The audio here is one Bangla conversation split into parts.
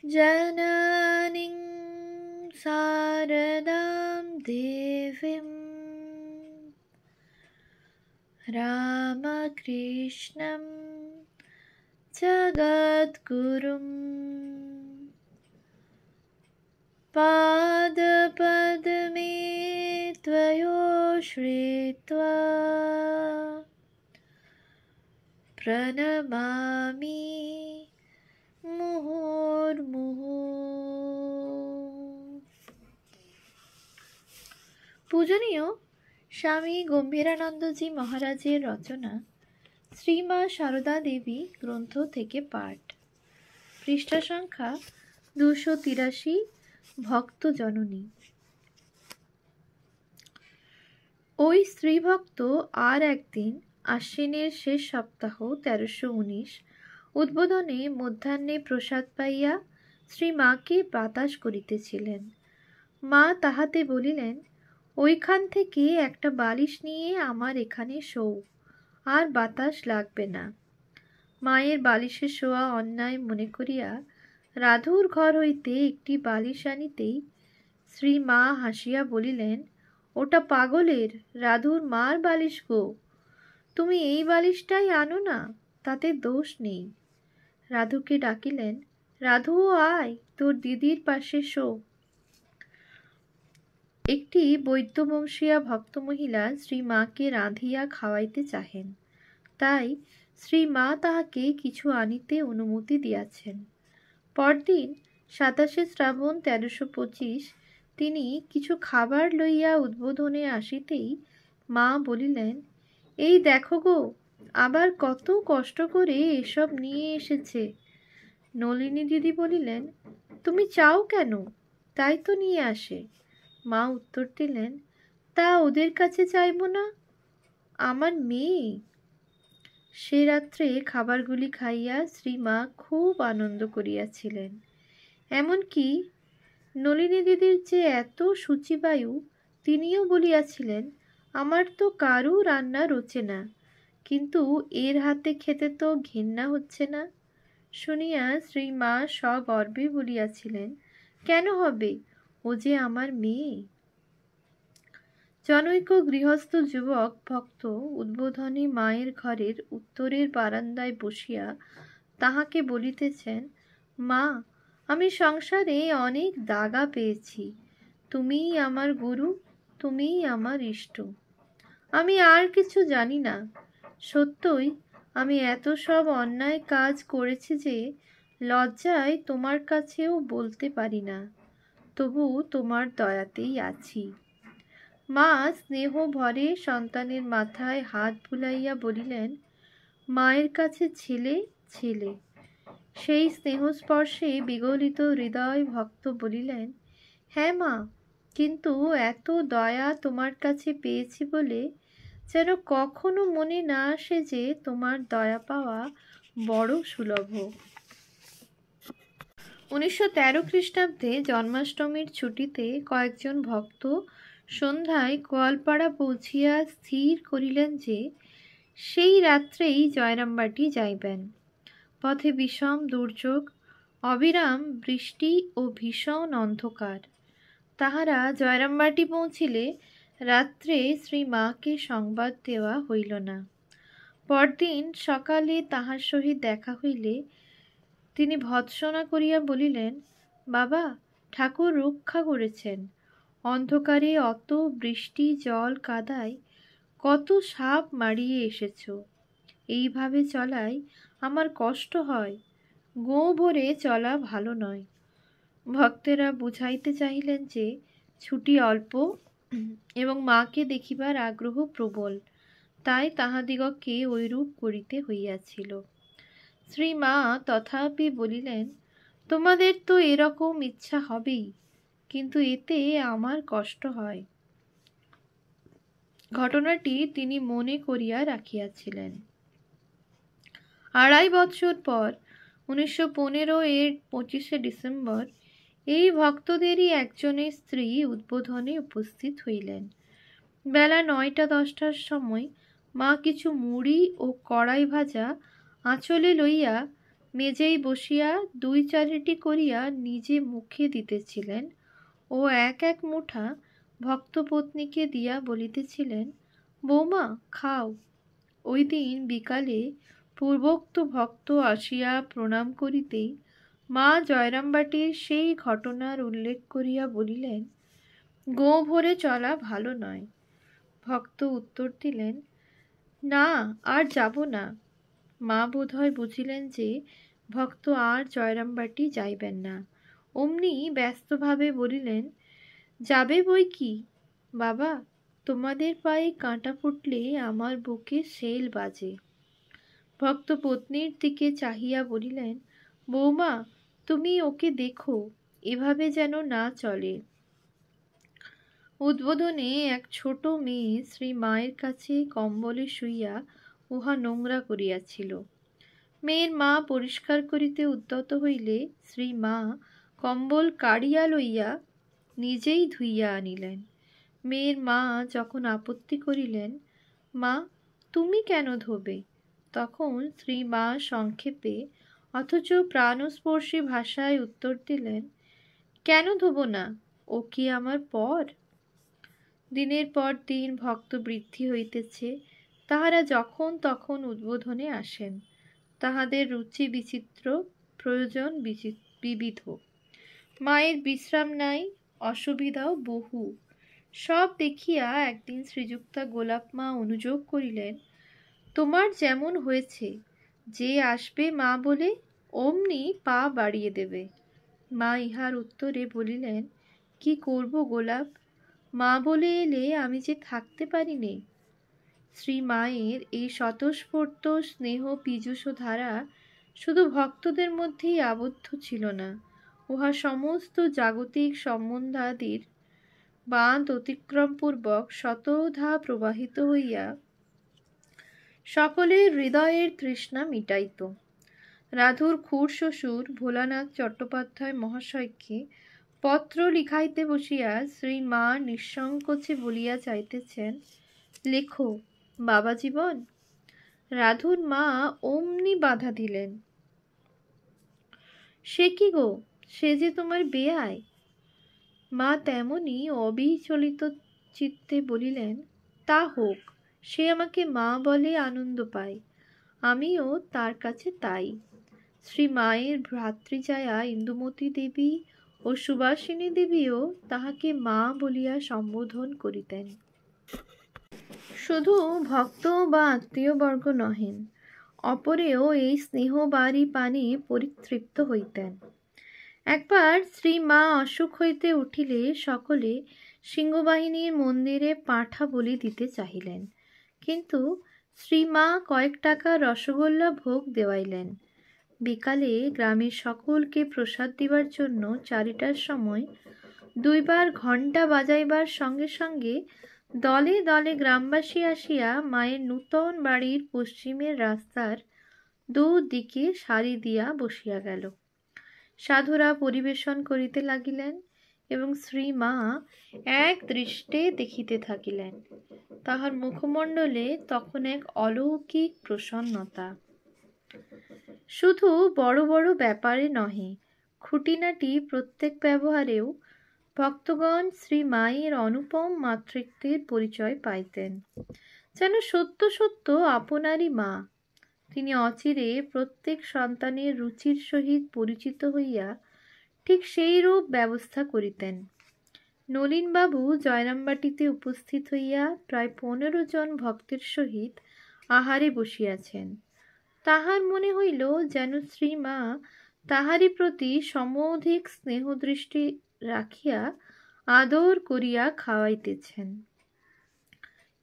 जननीं शारदां देवीं रामकृष्णं जगद्गुरुं पादपद्मे त्वयोश्रित्वा प्रणमामि মুহুর্মুহু। পূজনীয় স্বামী গম্ভীরানন্দজি মহারাজের রচনা শ্রীমা সারদা দেবী গ্রন্থ থেকে পাঠ, পৃষ্ঠা সংখ্যা 283। ভক্ত জননী। ওই স্ত্রীভক্ত আর একদিন আশ্বিনের শেষ সপ্তাহ 1319 উদ্বোধনে মধ্যাহ্নে প্রসাদ পাইয়া শ্রী মাকে বাতাস করিতেছিলেন। মা তাহাতে বলিলেন, ওইখান থেকে একটা বালিশ নিয়ে আমার এখানে শোও, আর বাতাস লাগবে না। মায়ের বালিশে শোয়া অন্যায় মনে করিয়া রাধুর ঘর হইতে একটি বালিশ আনিতেই শ্রী মা হাসিয়া বলিলেন, ওটা পাগলের, রাধুর মার বালিশ গো, তুমি এই বালিশটাই আনো না, তাতে দোষ নেই। রাধুকে ডাকিলেন, রাধু আয়, তোর দিদির পাশে শো। একটি বৈদ্যবংশীয়া ভক্ত মহিলা শ্রী মাকে রাঁধিয়া খাওয়াইতে চাহেন, তাই শ্রী মা তাহাকে কিছু আনিতে অনুমতি দিয়াছেন। পরদিন 27 শ্রাবণ 1325 তিনি কিছু খাবার লইয়া উদ্বোধনে আসিতেই মা বলিলেন, এই দেখো গো, আবার কত কষ্ট করে এসব নিয়ে এসেছে। নলিনী দিদি বলিলেন, তুমি চাও কেন, তাই তো নিয়ে আসে। মা উত্তর দিলেন, তা ওদের কাছে চাইব না, আমার মেয়ে। সে রাত্রে খাবারগুলি খাইয়া শ্রীমা খুব আনন্দ করিয়াছিলেন। এমনকি নলিনী দিদির যে এত সূচিবায়ু, তিনিও বলিয়াছিলেন, আমার তো কারু রান্না রোচে না, কিন্তু এর হাতে খেতে তো ঘেন্না হচ্ছে না। শুনিয়া শ্রী মা সগর্বে বলিয়াছিলেন, কেন হবে, ও যে আমার মেয়ে। জনৈক গৃহস্থ যুবক ভক্ত উদ্বোধনী মায়ের ঘরের উত্তরের বারান্দায় বসিয়া তাহাকে বলিতেছেন, মা, আমি সংসারে অনেক দাগা পেয়েছি, তুমিই আমার গুরু, তুমিই আমার ইষ্ট। আমি আর কিছু জানি না, সত্যই আমি এত সব অন্যায় কাজ করেছি যে লজ্জায় তোমার কাছেও বলতে পারি না, তবু তোমার দয়াতেই আছি। মা স্নেহ ভরে সন্তানের মাথায় হাত বুলাইয়া বলিলেন, মায়ের কাছে ছেলে ছেলে। সেই স্নেহস্পর্শে বিগলিত হৃদয় ভক্ত বলিলেন, হ্যাঁ মা, কিন্তু এত দয়া তোমার কাছে পেয়েছি বলে যেন কখনো মনে না আসে যে তোমার দয়া পাওয়া বড় সুলভ। 1913 খ্রিস্টাব্দে জন্মাষ্টমীর ছুটিতে কয়েকজন ভক্ত সন্ধ্যায় গোয়ালপাড়া পৌঁছিয়া স্থির করিলেন যে সেই রাত্রেই জয়রামবাটি যাইবেন। পথে বিষম দুর্যোগ, অবিরাম বৃষ্টি ও ভীষণ অন্ধকার। তাহারা জয়রামবাটি পৌঁছিলে রাত্রে শ্রী মাকে সংবাদ দেওয়া হইল না। পরদিন সকালে তাহার সহিত দেখা হইলে তিনি ভৎসনা করিয়া বলিলেন, বাবা, ঠাকুর রক্ষা করেছেন, অন্ধকারে অত বৃষ্টি জল কাদায় কত সাপ মারিয়ে এসেছ, এইভাবে চলায় আমার কষ্ট হয়, গো ভরে চলা ভালো নয়। ভক্তেরা বুঝাইতে চাহিলেন যে ছুটি অল্প এবং মাকে দেখিবার আগ্রহ প্রবল, তাই তাহাদিগকে ঐরূপ করিতে হইয়াছিল। শ্রী মা তথাপি বলিলেন, তোমাদের তো এরকম ইচ্ছা হবেই, কিন্তু এতে আমার কষ্ট হয়। ঘটনাটি তিনি মনে করিয়া রাখিয়াছিলেন। 2.5 বৎসর পর 1915 এর 25শে ডিসেম্বর এই ভক্তদেরই একজনের স্ত্রী উদ্বোধনে উপস্থিত হইলেন। বেলা 9টা-10টার সময় মা কিছু মুড়ি ও কড়াই ভাজা আঁচলে লইয়া মেজেই বসিয়া 2-4টি করিয়া নিজে মুখে দিতেছিলেন ও এক এক মুঠা ভক্তপত্নীকে দিয়া বলিতেছিলেন, বৌমা খাও। ওই দিন বিকালে পূর্বোক্ত ভক্ত আসিয়া প্রণাম করিতেই মা জয়রামবাটির সেই ঘটনার উল্লেখ করিয়া বলিলেন, গো ভরে চলা ভালো নয়। ভক্ত উত্তর দিলেন, না আর যাব না। মা বোধহয় বুঝিলেন যে ভক্ত আর জয়রামবাটি যাইবেন না। অমনি ব্যস্তভাবে বলিলেন, যাবে বই কি বাবা, তোমাদের পায়ে কাঁটা ফুটলে আমার বুকে শেল বাজে। ভক্ত পত্নীর দিকে চাহিয়া বলিলেন, বৌমা তুমি ওকে দেখো, এভাবে যেন না চলে। উদ্বোধনে এক ছোট মেয়ে শ্রী মায়ের কাছে কম্বলে শুইয়া উহা নোংরা করিয়াছিল। মেয়ের মা পরিষ্কার করিতে উদ্যত হইলে শ্রী মা কম্বল কাড়িয়া লইয়া নিজেই ধুইয়া আনিলেন। মেয়ের মা যখন আপত্তি করিলেন, মা তুমি কেন ধোবে, তখন শ্রী মা সংক্ষেপে অথচ প্রাণস্পর্শী ভাষায় উত্তর দিলেন, কেন ধোবো না, ও কি আমার পর? দিনের পর দিন ভক্ত বৃদ্ধি হইতেছে। তাহারা যখন তখন উদ্বোধনে আসেন। তাহাদের রুচি বিচিত্র, প্রয়োজন বিবিধ। মায়ের বিশ্রাম নাই, অসুবিধাও বহু। সব দেখিয়া একদিন শ্রীযুক্তা গোলাপ মা অনুযোগ করিলেন, তোমার যেমন হয়েছে, যে আসবে মা বলে অমনি পা বাড়িয়ে দেবে। মা ইহার উত্তরে বলিলেন, কি করব গোলাপ, মা বলে এলে আমি যে থাকতে পারি নে। শ্রী মায়ের এই স্বতঃস্ফূর্ত স্নেহ পীযূষ ধারা শুধু ভক্তদের মধ্যেই আবদ্ধ ছিল না, উহা সমস্ত জাগতিক সম্বন্ধাদির বাঁধ অতিক্রমপূর্বক শতধা প্রবাহিত হইয়া সকলের হৃদয়ের তৃষ্ণা মিটাইত। রাধুর খুড়শ্বশুর ভোলানাথ চট্টোপাধ্যায় মহাশয়কে পত্র লিখাইতে বসিয়া শ্রী মা নিঃসংকোচে বলিয়া চাইতেছেন, লেখো বাবা জীবন। রাধুর মা অমনি বাধা দিলেন, সে কি গো, সে যে তোমার বেয়াই। মা তেমনি অবিচলিত চিত্তে বলিলেন, তা হোক, সে আমাকে মা বলে আনন্দ পায়, আমিও তার কাছে তাই। শ্রী মায়ের ভ্রাতৃজায়া ইন্দুমতী দেবী ও সুবাসিনী দেবীও তাহাকে মা বলিয়া সম্বোধন করিতেন। শুধু ভক্ত বা আত্মীয়বর্গ নহেন, অপরেও এই স্নেহবারি পানে পরিতৃপ্ত হইতেন। একবার শ্রী মা অসুখ হইতে উঠিলে সকলে সিংহবাহিনীর মন্দিরে পাঁঠা বলি দিতে চাহিলেন, কিন্তু শ্রী মা কয়েক টাকা রসগোল্লা ভোগ দেওয়াইলেন। বিকালে গ্রামের সকলকে প্রসাদ দিবার জন্য 4টার সময় 2বার ঘণ্টা বাজাইবার সঙ্গে সঙ্গে দলে দলে গ্রামবাসী আসিয়া মায়ের নূতন বাড়ির পশ্চিমের রাস্তার দুদিকে সারি দিয়া বসিয়া গেল। সাধুরা পরিবেশন করিতে লাগিলেন এবং শ্রী মা এক দৃষ্টে দেখিতে থাকিলেন। তাহার মুখমণ্ডলে তখন এক অলৌকিক প্রসন্নতা। শুধু বড় বড় ব্যাপারে নহে, খুঁটিনাটি প্রত্যেক ব্যবহারেও ভক্তগণ শ্রী মায়ের অনুপম মাতৃত্বের পরিচয় পাইতেন, যেন সত্য সত্য আপনারই মা। তিনি অচিরে প্রত্যেক সন্তানের রুচির সহিত পরিচিত হইয়া ঠিক সেই রূপ ব্যবস্থা করিতেন। নলিনবাবু জয়রামবাটিতে উপস্থিত হইয়া প্রায় 15 জন ভক্তের সহিত আহারে বসিয়াছেন। তাহার মনে হইল যেন শ্রী মা তাহারই প্রতি সমধিক স্নেহদৃষ্টি রাখিয়া আদর করিয়া খাওয়াইতেছেন।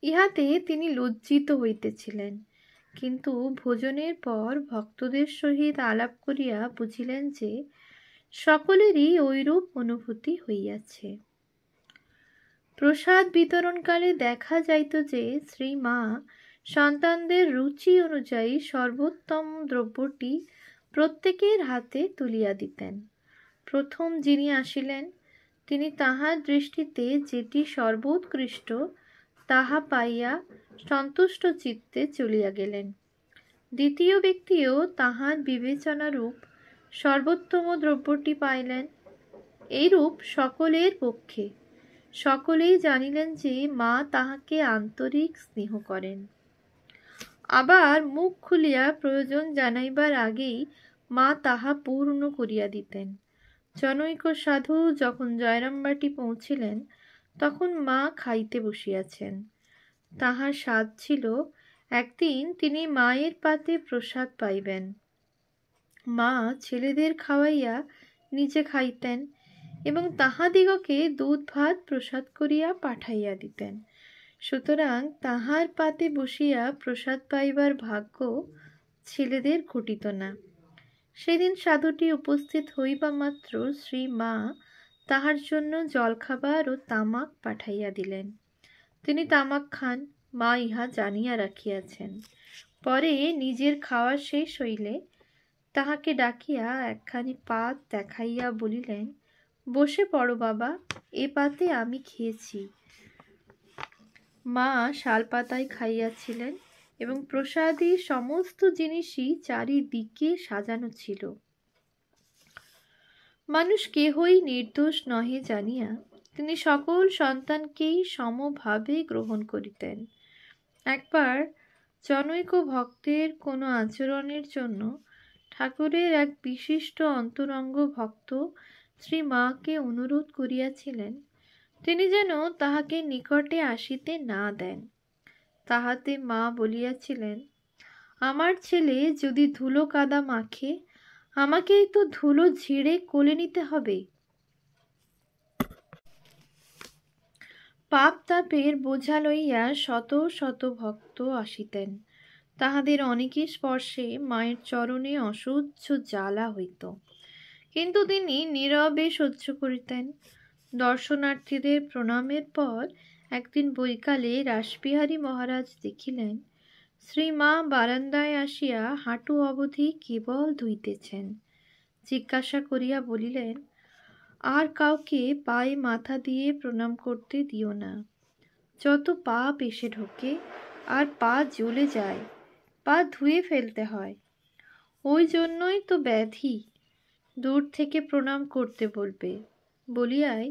ইহাতে তিনি লজ্জিত হইতেছিলেন, কিন্তু ভোজনের পর ভক্তদের সহিত আলাপ করিয়া বুঝিলেন যে সকলেরই ঐরূপ অনুভূতি হইয়াছে। প্রসাদ বিতরণকালে দেখা যাইত যে শ্রী মা সন্তানদের রুচি অনুযায়ী সর্বোত্তম দ্রব্যটি প্রত্যেকের হাতে তুলিয়া দিতেন। প্রথম যিনি আসিলেন তিনি তাহার দৃষ্টিতে যেটি সর্বোৎকৃষ্ট তাহা পাইয়া সন্তুষ্ট চিত্তে চলিয়া গেলেন। দ্বিতীয় ব্যক্তিও তাহার বিবেচনারূপ সর্বোত্তম দ্রব্যটি পাইলেন। এইরূপ সকলের পক্ষে। সকলেই জানিলেন যে মা তাহাকে আন্তরিক স্নেহ করেন। আবার মুখ খুলিয়া প্রয়োজন জানাইবার আগেই মা তাহা পূর্ণ করিয়া দিতেন। জনৈক সাধু যখন জয়রামবাটি পৌঁছিলেন, তখন মা খাইতে বসিয়াছেন। তাহার স্বাদ ছিল একদিন তিনি মায়ের পাতে প্রসাদ পাইবেন। মা ছেলেদের খাওয়াইয়া নিজে খাইতেন এবং তাহাদিগকে দুধ ভাত প্রসাদ করিয়া পাঠাইয়া দিতেন। সুতরাং তাহার পাতে বসিয়া প্রসাদ পাইবার ভাগ্য ছেলেদের ঘটিত না। সেদিন সাধুটি উপস্থিত হইবা মাত্র শ্রী মা তাহার জন্য জলখাবার ও তামাক পাঠাইয়া দিলেন। তিনি তামাক খান, মা ইহা জানিয়া রাখিয়াছেন। পরে নিজের খাওয়া শেষ হইলে তাহাকে ডাকিয়া একখানি পাত দেখাইয়া বলিলেন, বসে পড়ো বাবা, এ পাতে আমি খেয়েছি। মা শালপাতায় খাইয়াছিলেন এবং প্রসাদী সমস্ত জিনিসই চারিদিকে সাজানো ছিল। মানুষ কেহই নির্দোষ নহে জানিয়া তিনি সকল সন্তানকেই সমভাবে গ্রহণ করিতেন। একবার জনৈক ভক্তের কোনো আচরণের জন্য ঠাকুরের এক বিশিষ্ট অন্তরঙ্গ ভক্ত শ্রী মাকে অনুরোধ করিয়াছিলেন তিনি যেন তাহাকে নিকটে আসিতে না দেন। তাহাতে মা বলিয়াছিলেন, আমার ছেলে যদি ধুলো কাদা মাখে, আমাকেই তো ধুলো ঝেড়ে কোলে নিতে হবে। পাপ তাপের বোঝা লইয়া শত শত ভক্ত আসিতেন। তাহাদের অনেকের স্পর্শে মায়ের চরণে অসহ্য জ্বালা হইত, কিন্তু তিনি নীরবে সহ্য করিতেন। দর্শনার্থীদের প্রণামের পর একদিন বৈকালে রাসবিহারী মহারাজ দেখিলেন শ্রী মা বারান্দায় আসিয়া হাঁটু অবধি কেবল ধুইতেছেন। জিজ্ঞাসা করিয়া বলিলেন, আর কাউকে পায়ে মাথা দিয়ে প্রণাম করতে দিও না। যত পাপ এসে ঢোকে আর পা জ্বলে যায়, পা ধুয়ে ফেলতে হয়। ওই জন্যই তো ব্যাধি। দূর থেকে প্রণাম করতে বলবে বলিয়াই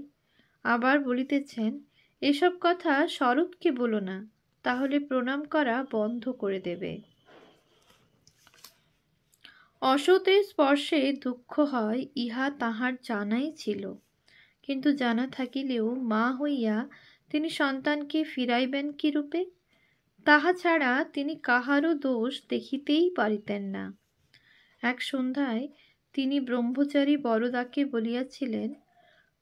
আবার বলিতেছেন, এসব কথা শরৎকে বলো না, তাহলে প্রণাম করা বন্ধ করে দেবে। অসতের স্পর্শে দুঃখ হয় ইহা তাহার জানাই ছিল, কিন্তু জানা থাকিলেও মা হইয়া তিনি সন্তানকে ফিরাইবেন কি রূপে? তাহা ছাড়া তিনি কাহারও দোষ দেখিতেই পারিতেন না। এক সন্ধ্যায় তিনি ব্রহ্মচারী বরদাকে বলিয়াছিলেন,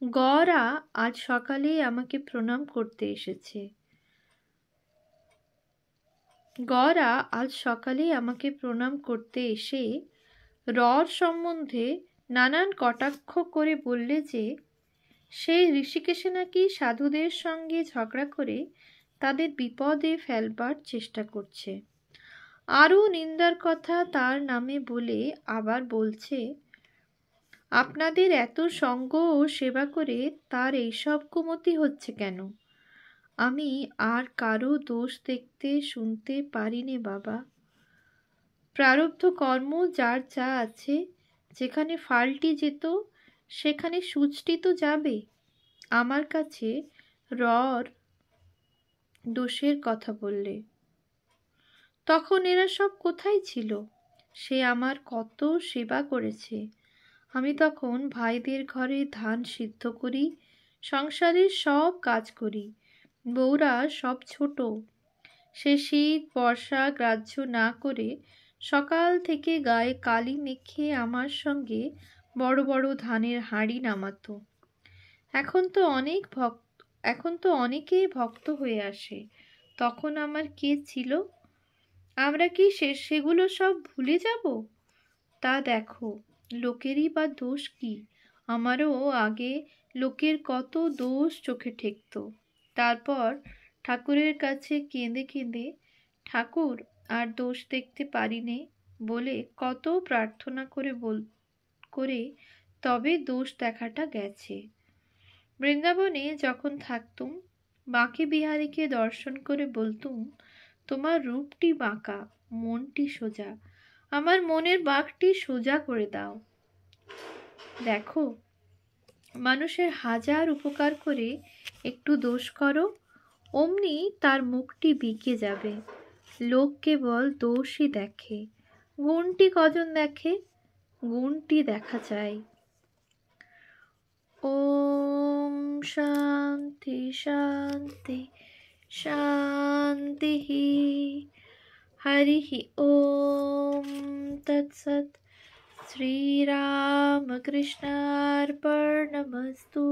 গড়া আজ সকালেই আমাকে প্রণাম করতে এসেছে। গড়া আজ সকালেই আমাকে প্রণাম করতে এসে রর সম্বন্ধে নানান কটাক্ষ করে বললে যে সে ঋষিকেশে নাকি সাধুদের সঙ্গে ঝগড়া করে তাদের বিপদে ফেলবার চেষ্টা করছে। আরও নিন্দার কথা তার নামে বলে আবার বলছে, আপনাদের এত সঙ্গ ও সেবা করে তার এইসব কুমতি হচ্ছে কেন? আমি আর কারো দোষ দেখতে শুনতে পারি নে বাবা। প্রারব্ধ কর্ম যার যা আছে, যেখানে ফাল্টি যেত সেখানে সূচটি তো যাবে। আমার কাছে রর দোষের কথা বললে তখন এরা সব কোথায় ছিল? সে আমার কত সেবা করেছে। আমি তখন ভাইদের ঘরে ধান সিদ্ধ করি, সংসারের সব কাজ করি। বউরা সব ছোট। সে শীত বর্ষা গ্রাহ্য না করে সকাল থেকে গায়ে কালি মেখে আমার সঙ্গে বড় বড় ধানের হাঁড়ি নামাতো। এখন তো অনেকেই ভক্ত হয়ে আসে। তখন আমার কে ছিল? আমরা কি সেগুলো সব ভুলে যাব? তা দেখো, লোকেরই বা দোষ কি? আমারও আগে লোকের কত দোষ চোখে ঠেকত। তারপর ঠাকুরের কাছে কেঁদে কেঁদে, ঠাকুর আর দোষ দেখতে পারি নে বলে কত প্রার্থনা করে তবে দোষ দেখাটা গেছে। বৃন্দাবনে যখন থাকতুম, বাঁকে বিহারীকে দর্শন করে বলতুম, তোমার রূপটি বাঁকা, মনটি সোজা, আমার মনের বাঘটি সোজা করে দাও। দেখো, মানুষের হাজার উপকার করে একটু দোষ করো, অমনি তার মুখটি বিকে যাবে। লোক কেবল দোষই দেখে, গুণটি কজন দেখে? গুণটি দেখা চাই। ওম শান্তি শান্তি শান্তি। হরি ওম তৎসৎ। শ্রীরামকৃষ্ণার্পণমস্তু।